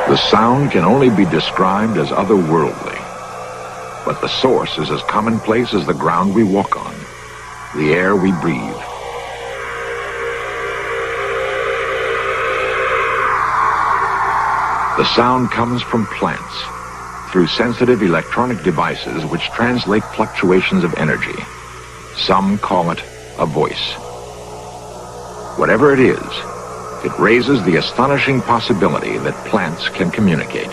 The sound can only be described as otherworldly, but the source is as commonplace as the ground we walk on, the air we breathe. The sound comes from plants, through sensitive electronic devices which translate fluctuations of energy. Some call it a voice. Whatever it is, it raises the astonishing possibility that plants can communicate.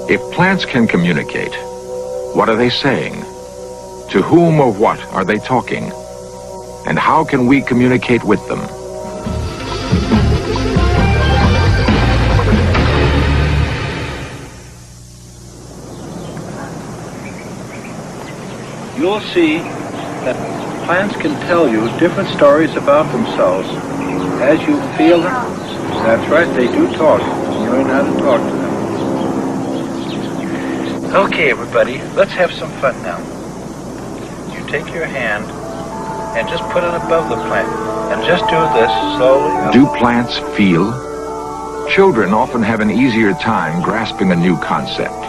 If plants can communicate, what are they saying? To whom or what are they talking? And how can we communicate with them? You'll see that plants can tell you different stories about themselves as you feel them. That's right, they do talk. You learn how to talk to them. Okay, everybody, let's have some fun now. You take your hand and just put it above the plant. And just do this slowly. Do plants feel? Children often have an easier time grasping a new concept.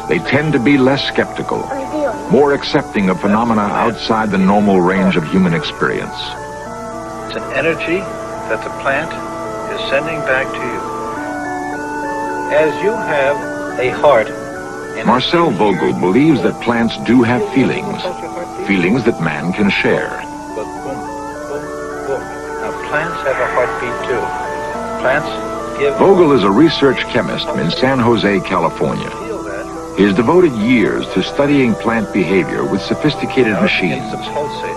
They tend to be less skeptical, more accepting of phenomena outside the normal range of human experience. It's an energy that the plant is sending back to you. As you have a heart. Marcel Vogel believes that plants do have feelings, feelings that man can share. But boom, boom, boom. Now plants have a heartbeat too. Plants give... Vogel is a research chemist in San Jose, California. He has devoted years to studying plant behavior with sophisticated machines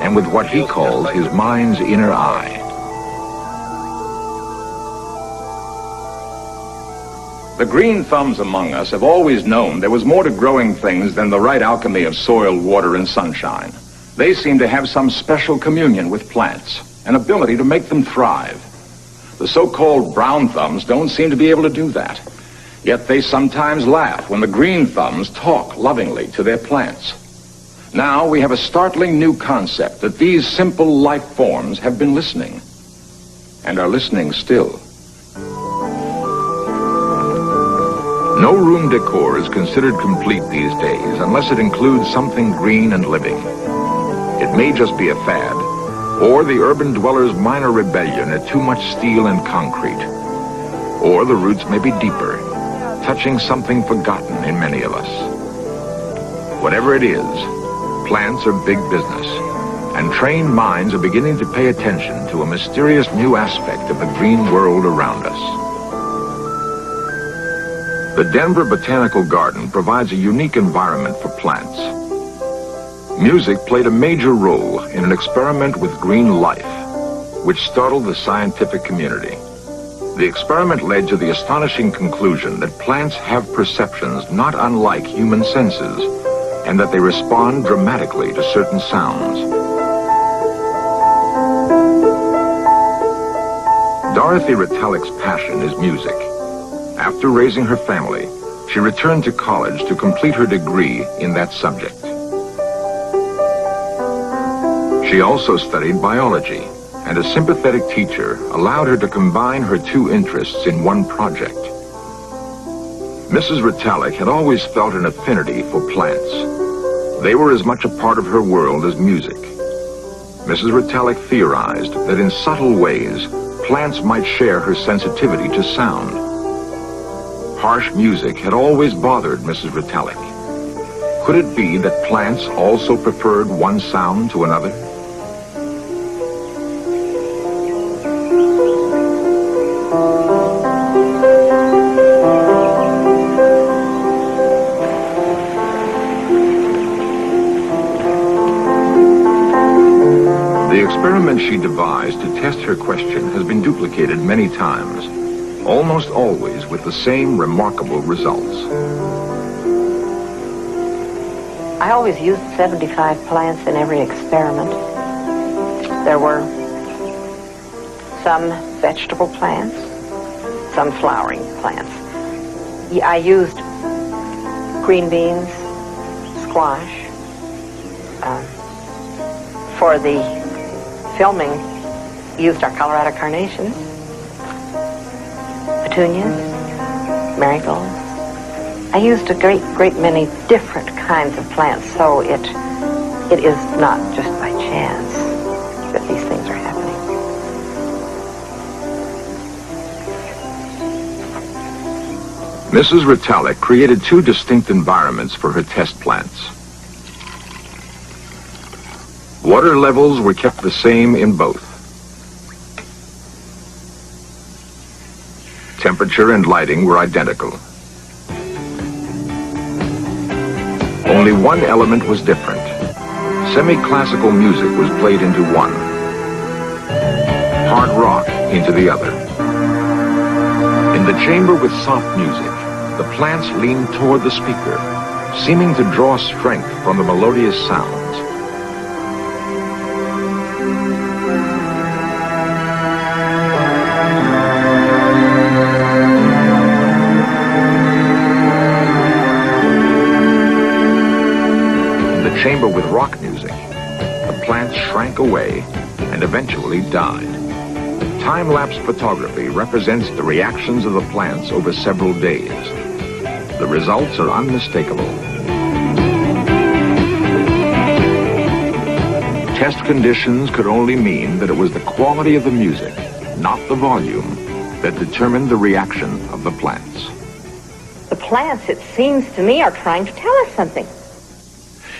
and with what he calls his mind's inner eye. The green thumbs among us have always known there was more to growing things than the right alchemy of soil, water, and sunshine. They seem to have some special communion with plants, an ability to make them thrive. The so-called brown thumbs don't seem to be able to do that. Yet they sometimes laugh when the green thumbs talk lovingly to their plants. Now we have a startling new concept that these simple life forms have been listening, and are listening still. No room decor is considered complete these days unless it includes something green and living. It may just be a fad, or the urban dweller's minor rebellion at too much steel and concrete. Or the roots may be deeper, touching something forgotten in many of us. Whatever it is, plants are big business, and trained minds are beginning to pay attention to a mysterious new aspect of the green world around us. The Denver Botanical Garden provides a unique environment for plants. Music played a major role in an experiment with green life, which startled the scientific community. The experiment led to the astonishing conclusion that plants have perceptions not unlike human senses, and that they respond dramatically to certain sounds. Dorothy Retallick's passion is music. After raising her family, she returned to college to complete her degree in that subject. She also studied biology, and a sympathetic teacher allowed her to combine her two interests in one project. Mrs. Retallick had always felt an affinity for plants. They were as much a part of her world as music. Mrs. Retallick theorized that in subtle ways, plants might share her sensitivity to sound. Harsh music had always bothered Mrs. Retallick. Could it be that plants also preferred one sound to another? The experiment she devised to test her question has been duplicated many times, almost always with the same remarkable results. I always used 75 plants in every experiment. There were some vegetable plants, some flowering plants. I used green beans, squash. For the filming used our Colorado carnations, petunias, marigolds. I used a great many different kinds of plants, so it is not just by chance that these things are happening. Mrs. Ritalik created two distinct environments for her test plants. Water levels were kept the same in both. Temperature and lighting were identical. Only one element was different. Semi-classical music was played into one. Hard rock into the other. In the chamber with soft music, the plants leaned toward the speaker, seeming to draw strength from the melodious sounds. Chamber with rock music, the plants shrank away and eventually died. Time-lapse photography represents the reactions of the plants over several days. The results are unmistakable. Test conditions could only mean that it was the quality of the music, not the volume, that determined the reaction of the plants. The plants, it seems to me, are trying to tell us something.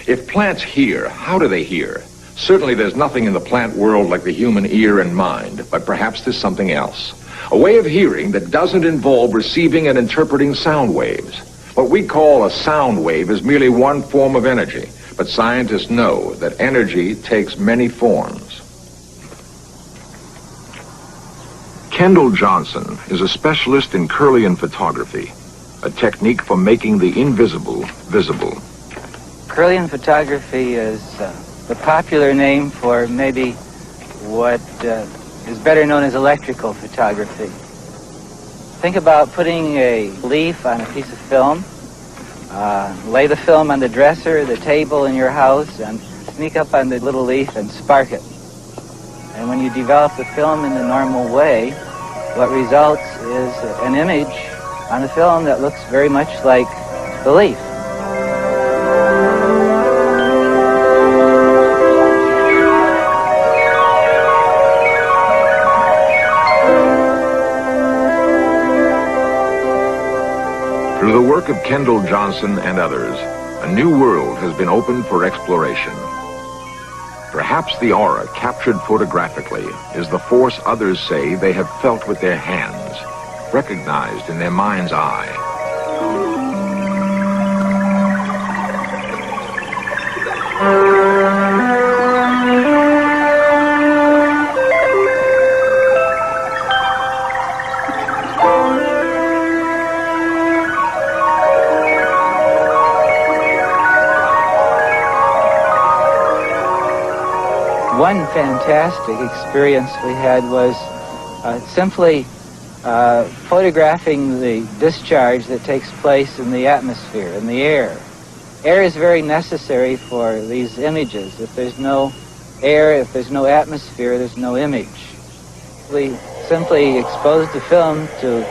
If plants hear, how do they hear? Certainly there's nothing in the plant world like the human ear and mind, but perhaps there's something else. A way of hearing that doesn't involve receiving and interpreting sound waves. What we call a sound wave is merely one form of energy, but scientists know that energy takes many forms. Kendall Johnson is a specialist in Kirlian photography, a technique for making the invisible visible. Kirlian photography is the popular name for maybe what is better known as electrical photography. Think about putting a leaf on a piece of film, lay the film on the dresser, the table in your house, and sneak up on the little leaf and spark it. And when you develop the film in the normal way, what results is an image on the film that looks very much like the leaf. Through the work of Kendall Johnson and others, a new world has been opened for exploration. Perhaps the aura captured photographically is the force others say they have felt with their hands, recognized in their mind's eye. One fantastic experience we had was simply photographing the discharge that takes place in the atmosphere, in the air. Air is very necessary for these images. If there's no air, if there's no atmosphere, there's no image. We simply exposed the film to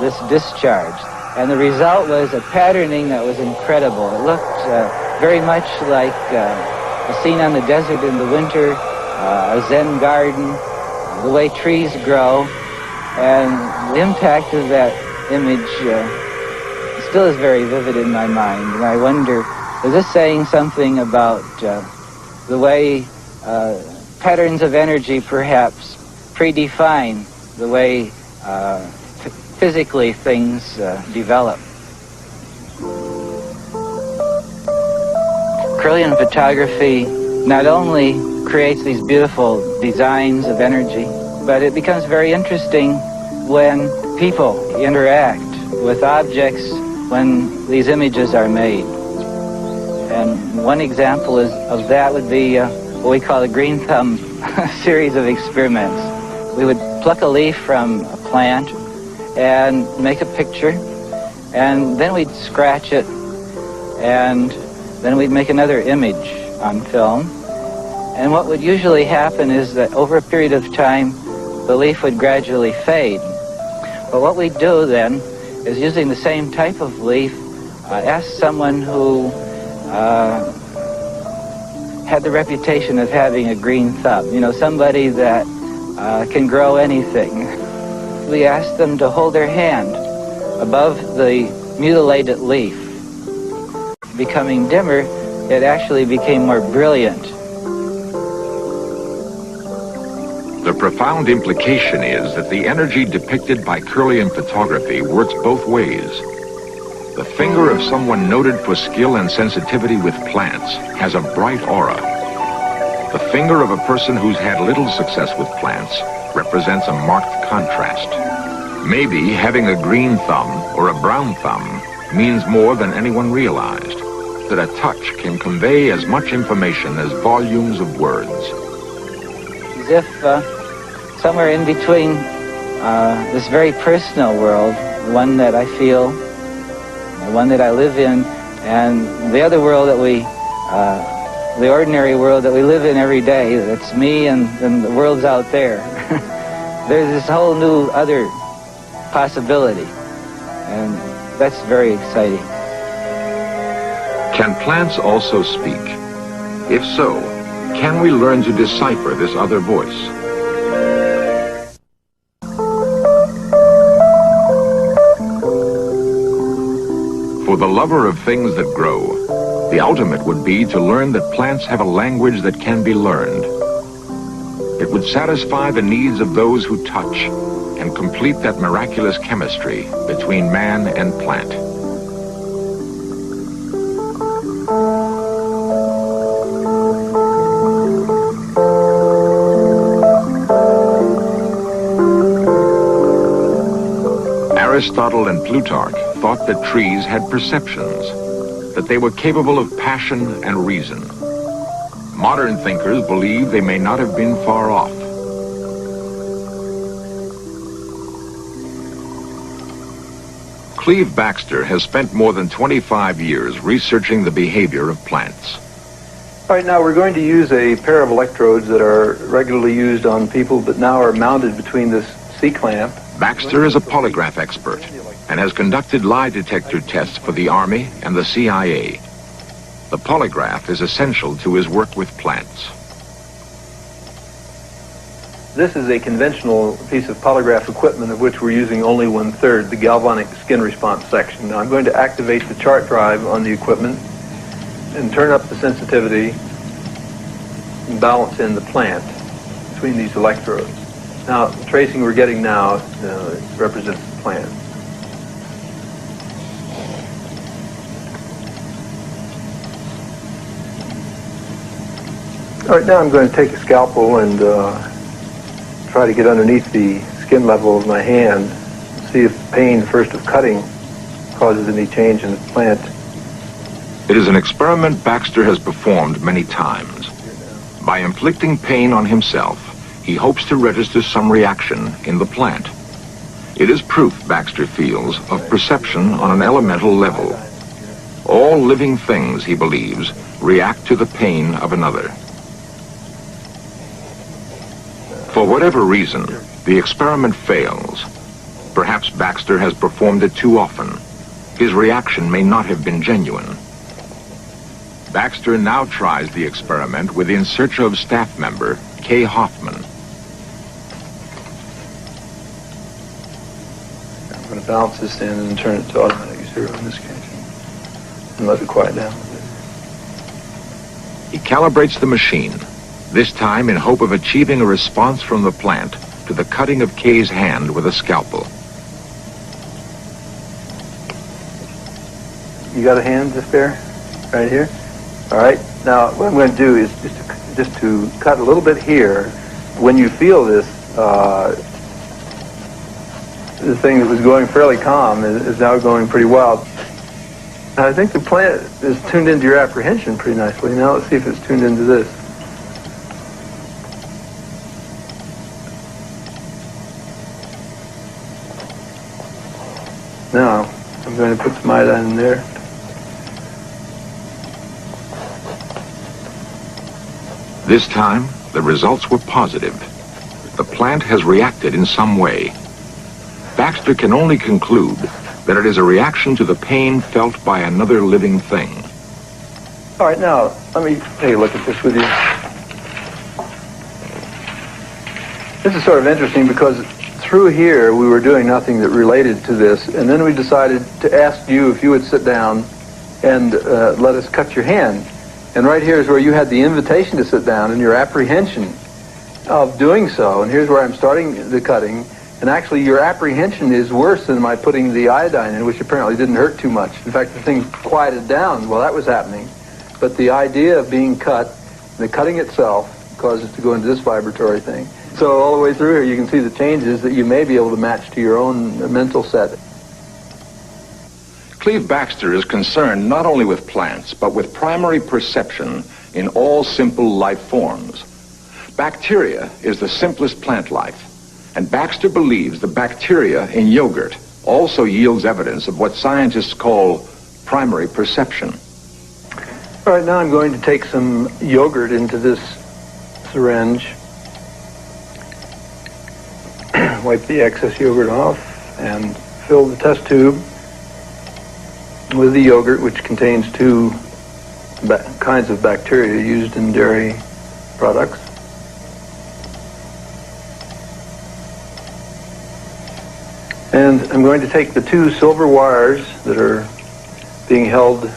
this discharge, and the result was a patterning that was incredible. It looked very much like a scene on the desert in the winter, a Zen garden, the way trees grow, and the impact of that image still is very vivid in my mind. And I wonder, is this saying something about the way patterns of energy perhaps predefine the way physically things develop? Kirlian photography not only creates these beautiful designs of energy, but it becomes very interesting when people interact with objects when these images are made. And one example of that would be what we call the green thumb series of experiments. We would pluck a leaf from a plant and make a picture, and then we'd scratch it, and then we'd make another image on film, And what would usually happen is that over a period of time, the leaf would gradually fade. But what we do then is, using the same type of leaf, ask someone who had the reputation of having a green thumb, somebody that can grow anything. We asked them to hold their hand above the mutilated leaf. Becoming dimmer, it actually became more brilliant. The profound implication is that the energy depicted by Kirlian photography works both ways. The finger of someone noted for skill and sensitivity with plants has a bright aura. The finger of a person who's had little success with plants represents a marked contrast. Maybe having a green thumb or a brown thumb means more than anyone realized, that a touch can convey as much information as volumes of words. As if somewhere in between this very personal world, one that I feel, the one that I live in, and the other world that the ordinary world that we live in every day, that's me and the world's out there. There's this whole new other possibility, and that's very exciting. Can plants also speak? If so, can we learn to decipher this other voice? For the lover of things that grow, the ultimate would be to learn that plants have a language that can be learned. It would satisfy the needs of those who touch and complete that miraculous chemistry between man and plant. Aristotle and Plutarch thought that trees had perceptions, that they were capable of passion and reason. Modern thinkers believe they may not have been far off. Cleve Baxter has spent more than 25 years researching the behavior of plants. All right, now we're going to use a pair of electrodes that are regularly used on people, but now are mounted between this C-clamp. Baxter is a polygraph expert and has conducted lie detector tests for the Army and the CIA. The polygraph is essential to his work with plants. This is a conventional piece of polygraph equipment of which we're using only 1/3, the galvanic skin response section. Now I'm going to activate the chart drive on the equipment and turn up the sensitivity and balance in the plant between these electrodes. Now, the tracing we're getting now represents the plant. All right, now I'm going to take a scalpel and try to get underneath the skin level of my hand, see if the pain first of cutting causes any change in the plant. It is an experiment Baxter has performed many times. By inflicting pain on himself, he hopes to register some reaction in the plant. It is proof, Baxter feels, of perception on an elemental level. All living things, he believes, react to the pain of another. For whatever reason, the experiment fails. Perhaps Baxter has performed it too often. His reaction may not have been genuine. Baxter now tries the experiment with In Search of staff member Kay Hoffman. I'm going to balance this in and turn it to automatic 0 in this case and let it quiet down. He calibrates the machine, this time in hope of achieving a response from the plant to the cutting of Kay's hand with a scalpel. You got a hand just there? Right here? All right. Now, what I'm going to do is just to cut a little bit here. When you feel this, the thing that was going fairly calm is now going pretty wild. I think the plant is tuned into your apprehension pretty nicely. Now let's see if it's tuned into this. Now, I'm going to put some iodine in there. This time, the results were positive. The plant has reacted in some way. Baxter can only conclude that it is a reaction to the pain felt by another living thing. All right, now, let me take a look at this with you. This is sort of interesting because through here we were doing nothing that related to this, and then we decided to ask you if you would sit down and let us cut your hand. And right here is where you had the invitation to sit down and your apprehension of doing so. And here's where I'm starting the cutting. And actually your apprehension is worse than my putting the iodine in, which apparently didn't hurt too much. In fact, the thing quieted down while that was happening. But the idea of being cut, the cutting itself, caused it to go into this vibratory thing. So all the way through here you can see the changes that you may be able to match to your own mental set. Cleve Baxter is concerned not only with plants, but with primary perception in all simple life forms. Bacteria is the simplest plant life, and Baxter believes the bacteria in yogurt also yields evidence of what scientists call primary perception. All right, now I'm going to take some yogurt into this syringe, wipe the excess yogurt off, and fill the test tube with the yogurt, which contains two kinds of bacteria used in dairy products. And I'm going to take the two silver wires that are being held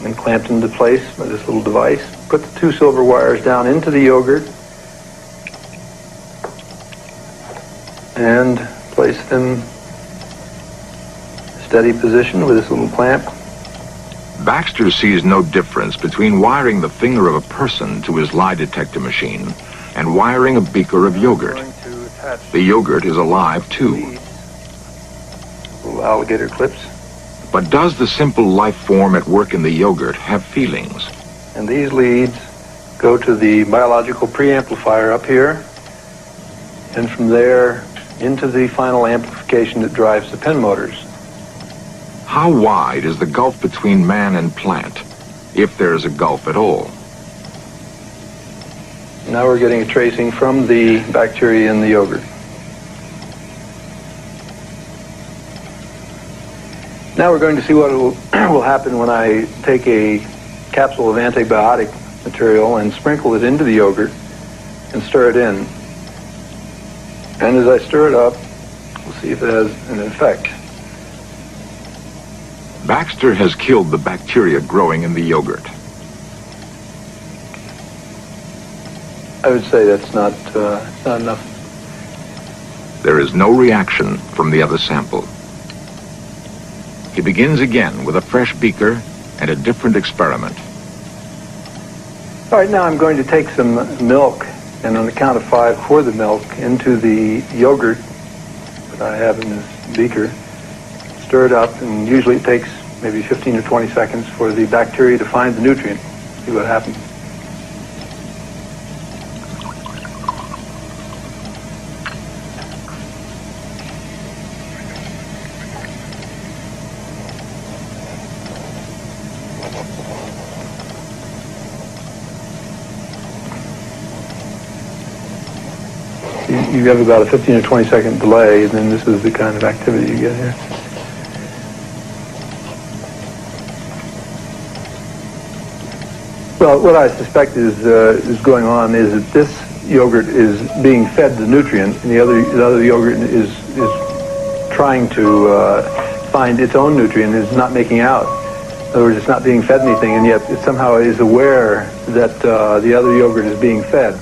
and clamped into place by this little device, put the two silver wires down into the yogurt, and place them steady position with this little clamp. Baxter sees no difference between wiring the finger of a person to his lie detector machine and wiring a beaker of yogurt. The yogurt is alive too. Little alligator clips. But does the simple life form at work in the yogurt have feelings? And these leads go to the biological preamplifier up here, and from there into the final amplification that drives the pen motors. How wide is the gulf between man and plant, if there is a gulf at all? Now we're getting a tracing from the bacteria in the yogurt. Now we're going to see what will happen when I take a capsule of antibiotic material and sprinkle it into the yogurt and stir it in. And as I stir it up, we'll see if it has an effect. Baxter has killed the bacteria growing in the yogurt. I would say that's not enough. There is no reaction from the other sample. He begins again with a fresh beaker and a different experiment. All right, now I'm going to take some milk, and on the count of 5, pour the milk into the yogurt that I have in this beaker. Stir it up, and usually it takes maybe 15 or 20 seconds for the bacteria to find the nutrient. See what happens. You have about a 15 or 20 second delay, and then this is the kind of activity you get here. Well, what I suspect is going on is that this yogurt is being fed the nutrient, and the other yogurt is trying to find its own nutrient, and is not making out. In other words, it's not being fed anything, and yet it somehow is aware that the other yogurt is being fed.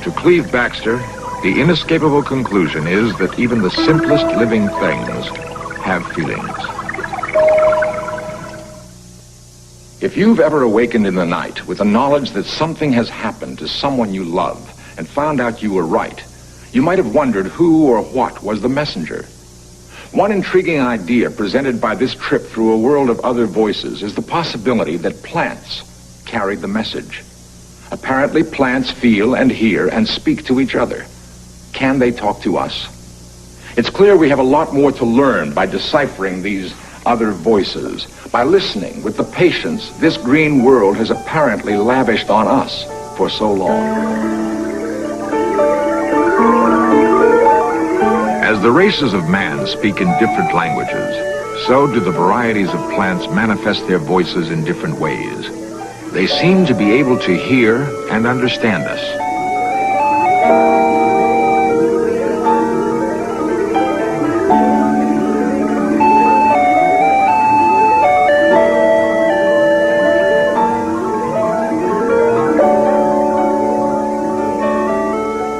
To Cleve Baxter, the inescapable conclusion is that even the simplest living things have feelings. If you've ever awakened in the night with the knowledge that something has happened to someone you love and found out you were right, you might have wondered who or what was the messenger. One intriguing idea presented by this trip through a world of other voices is the possibility that plants carried the message. Apparently, plants feel and hear and speak to each other. Can they talk to us? It's clear we have a lot more to learn by deciphering these other voices, by listening with the patience this green world has apparently lavished on us for so long. As the races of man speak in different languages, so do the varieties of plants manifest their voices in different ways. They seem to be able to hear and understand us.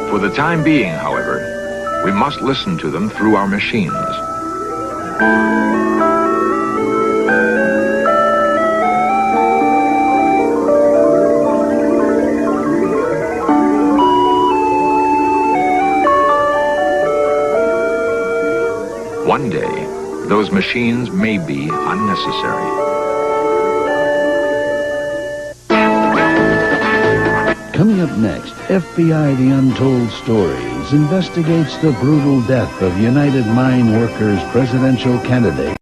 For the time being, however, we must listen to them through our machines. One day, those machines may be unnecessary. Coming up next, FBI The Untold Stories investigates the brutal death of United Mine Workers presidential candidate